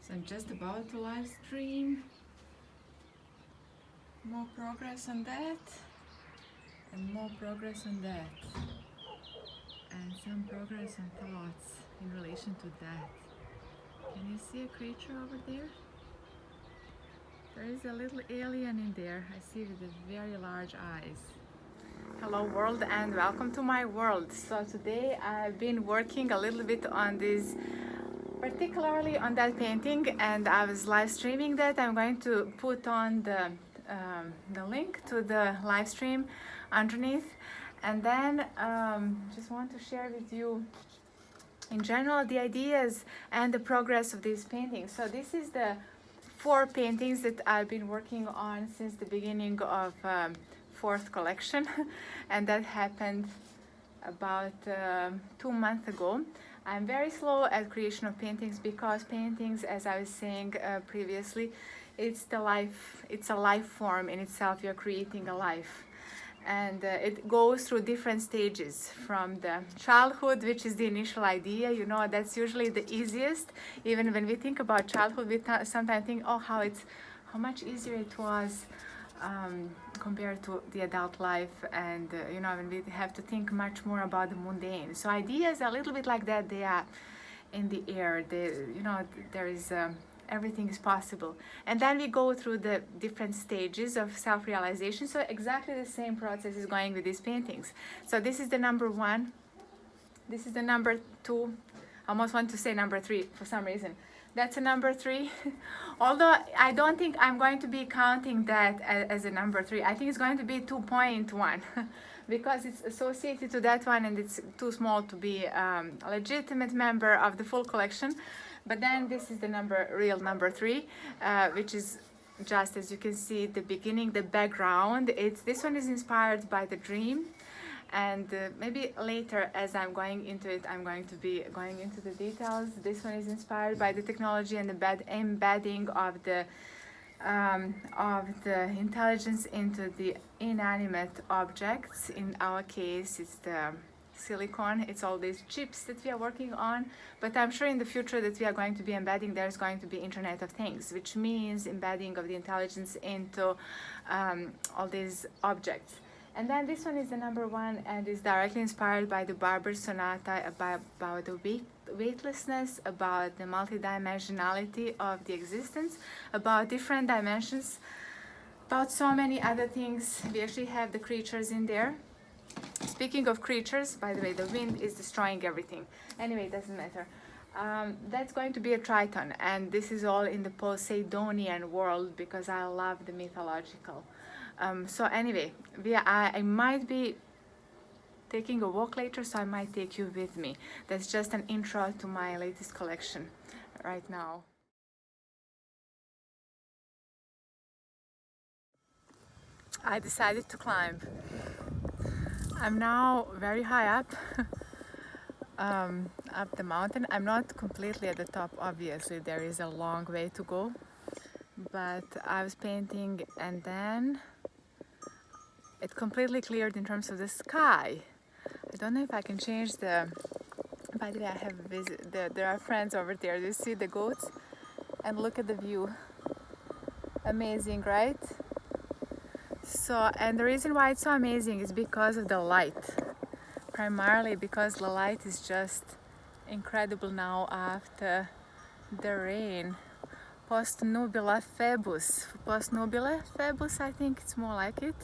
So I'm just about to live stream. More progress on that, and more progress on that, and some progress on thoughts in relation to that. Can you see a creature over there? There is a little alien in there. I see with the very large eyes. Hello world and welcome to my world. So today I've been working a little bit on this, particularly on that painting, and I was live streaming that. I'm going to put on the link to the live stream underneath, and then just want to share with you in general the ideas and the progress of these paintings. So this is the 4 paintings that I've been working on since the beginning of 4th collection and that happened about 2 months ago. I'm very slow at creation of paintings because paintings, as I was saying previously, it's a life form in itself. You're creating a life, and it goes through different stages, from the childhood, which is the initial idea. You know, that's usually the easiest. Even when we think about childhood, we sometimes think, oh, how much easier it was compared to the adult life, and you know, when we have to think much more about the mundane. So ideas are a little bit like that. They are in the air. You know, there is everything is possible, and then we go through the different stages of self-realization. So exactly the same process is going with these paintings. So this is the number 1, this is the number 2. I almost want to say number 3 for some reason. That's a number 3. Although I don't think I'm going to be counting that as a number 3. I think it's going to be 2.1 because it's associated to that one and it's too small to be a legitimate member of the full collection. But then this is the real number 3, which is just, as you can see, the beginning, the background. This one is inspired by the dream, and maybe later, as I'm going into it, I'm going to be going into the details. This one is inspired by the technology and the embedding of the intelligence into the inanimate objects. In our case, it's the silicon. It's all these chips that we are working on, but I'm sure in the future that we are going to be embedding, there's going to be Internet of Things, which means embedding of the intelligence into all these objects. And then this one is the number 1 and is directly inspired by the Barber Sonata, about the weightlessness, about the multidimensionality of the existence, about different dimensions, about so many other things. We actually have the creatures in there. Speaking of creatures, by the way, the wind is destroying everything. Anyway, it doesn't matter. That's going to be a Triton, and this is all in the Poseidonian world because I love the mythological. So anyway, I might be taking a walk later, so I might take you with me. That's just an intro to my latest collection right now. I decided to climb. I'm now very high up, up the mountain. I'm not completely at the top, obviously. There is a long way to go, but I was painting and then it completely cleared in terms of the sky. I don't know if I can change the... By the way, I have there are friends over there. Do you see the goats? And look at the view. Amazing, right? So, and the reason why it's so amazing is because of the light. Primarily because the light is just incredible now after the rain. Post nubila Phoebus. Post nubila Phoebus, I think it's more like it.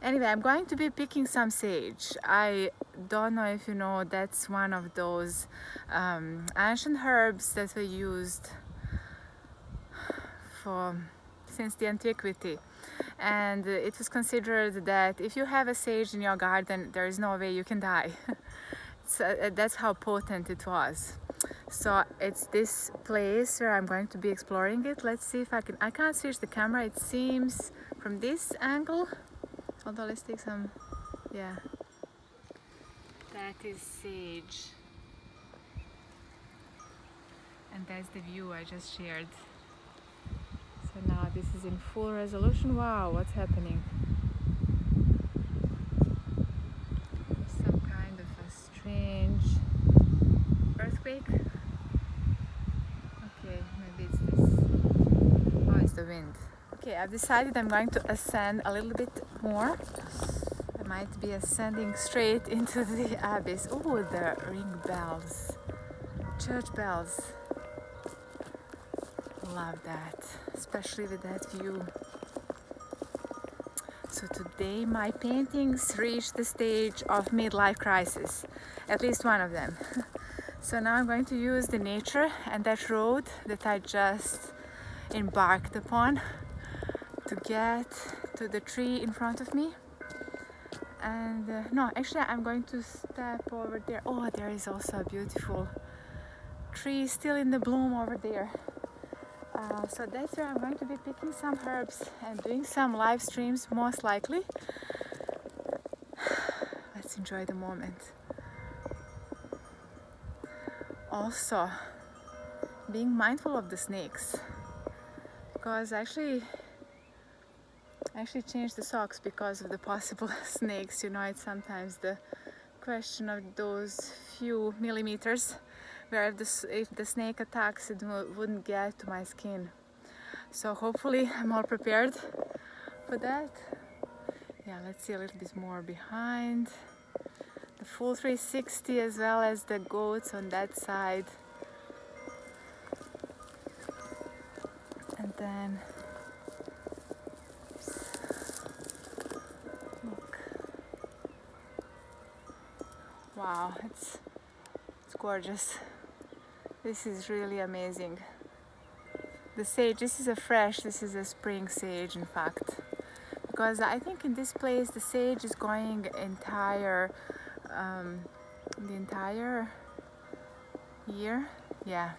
Anyway, I'm going to be picking some sage. I don't know if you know, that's one of those ancient herbs that were used since the antiquity. And it was considered that if you have a sage in your garden, there is no way you can die. So that's how potent it was. So it's this place where I'm going to be exploring it. Let's see if I can't switch the camera. It seems from this angle, although let's take some, yeah. That is sage. And that's the view I just shared. So now this is in full resolution. Wow, what's happening? Some kind of a strange earthquake. Okay, maybe maybe it's this. Oh, it's the wind. Okay, I've decided I'm going to ascend a little bit more. I might be ascending straight into the abyss. Oh, the ring bells, church bells. Love that, especially with that view. So today my paintings reached the stage of midlife crisis, at least one of them. So now I'm going to use the nature and that road that I just embarked upon to get to the tree in front of me. And no, actually I'm going to step over there. Oh, there is also a beautiful tree still in the bloom over there. So that's where I'm going to be picking some herbs and doing some live streams most likely. Let's enjoy the moment. Also, being mindful of the snakes, because I actually changed the socks because of the possible snakes. You know, it's sometimes the question of those few millimeters where if the snake attacks, it wouldn't get to my skin. So hopefully I'm all prepared for that. Yeah, let's see a little bit more behind. The full 360 as well as the goats on that side. And then look. Wow, it's gorgeous. This is really amazing. The sage, this is a spring sage in fact. Because I think in this place the sage is going the entire year. Yeah.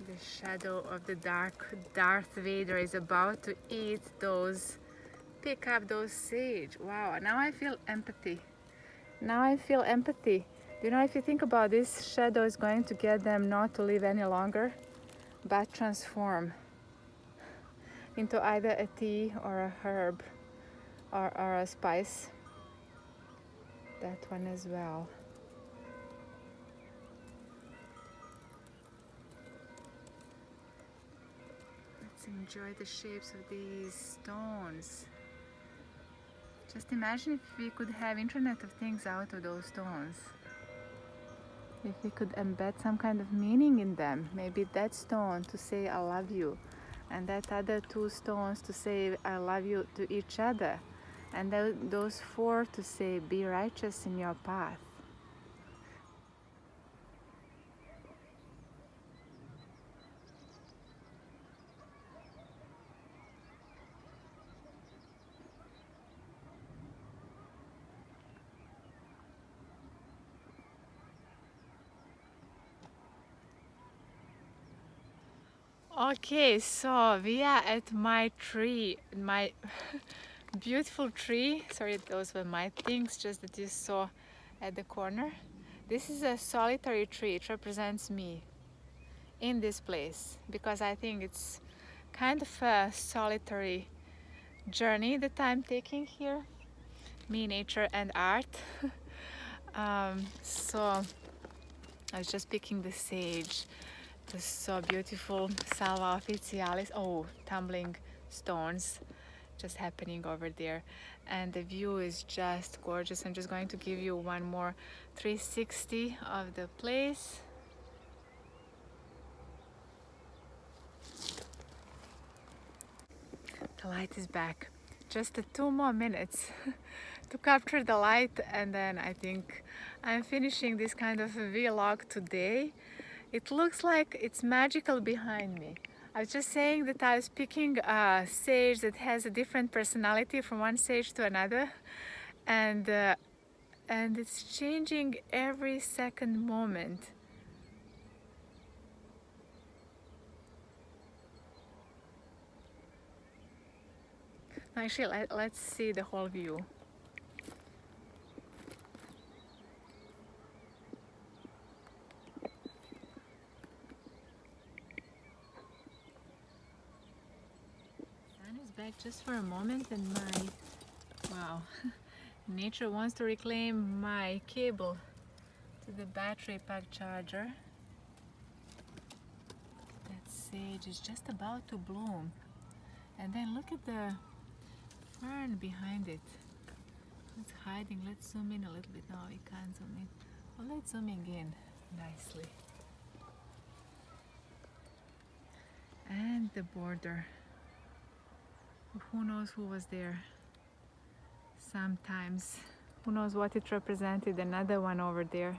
The shadow of the Darth Vader is about to pick up those sage. Wow, now I feel empathy. Now I feel empathy. You know, if you think about this, shadow is going to get them not to live any longer, but transform into either a tea or a herb or a spice. That one as well. Let's enjoy the shapes of these stones. Just imagine if we could have Internet of Things out of those stones. If we could embed some kind of meaning in them. Maybe that stone to say I love you, and that other 2 stones to say I love you to each other, and those 4 to say be righteous in your path. Okay, so we are at my tree, my beautiful tree. Sorry, those were my things just that you saw at the corner. This is a solitary tree. It represents me in this place because I think it's kind of a solitary journey that I'm taking here. Me, nature and art. So I was just picking the sage. This so beautiful Salva officialis. Oh, tumbling stones just happening over there, and the view is just gorgeous. I'm just going to give you one more 360 of the place. The light is back. Just 2 more minutes to capture the light, and then I think I'm finishing this kind of a vlog today. It looks like it's magical behind me. I was just saying that I was picking a sage that has a different personality from one sage to another, and it's changing every second moment. Actually, let's see the whole view. back just for a moment, and wow, nature wants to reclaim my cable to the battery pack charger. That sage is just about to bloom. And then look at the fern behind it. It's hiding. Let's zoom in a little bit. No, we can't zoom in. Well, let's zoom in nicely. And the border. Who knows who was there? Sometimes. Who knows what it represented? Another one over there.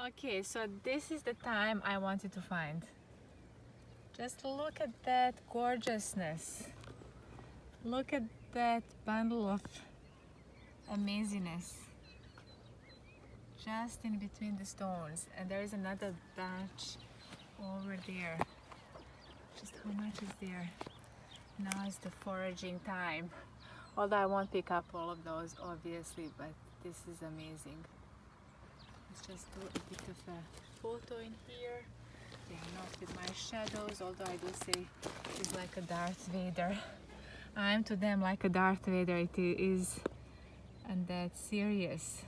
Okay, so this is the time I wanted to find. Just look at that gorgeousness. Look at that bundle of amazingness. Just in between the stones. And there is another batch over there. Just how much is there? Now is the foraging time. Although I won't pick up all of those, obviously, but this is amazing. Let's just do a bit of a photo in here. Yeah, not with my shadows, although I do say it's like a Darth Vader. I am to them like a Darth Vader, it is, and that's serious.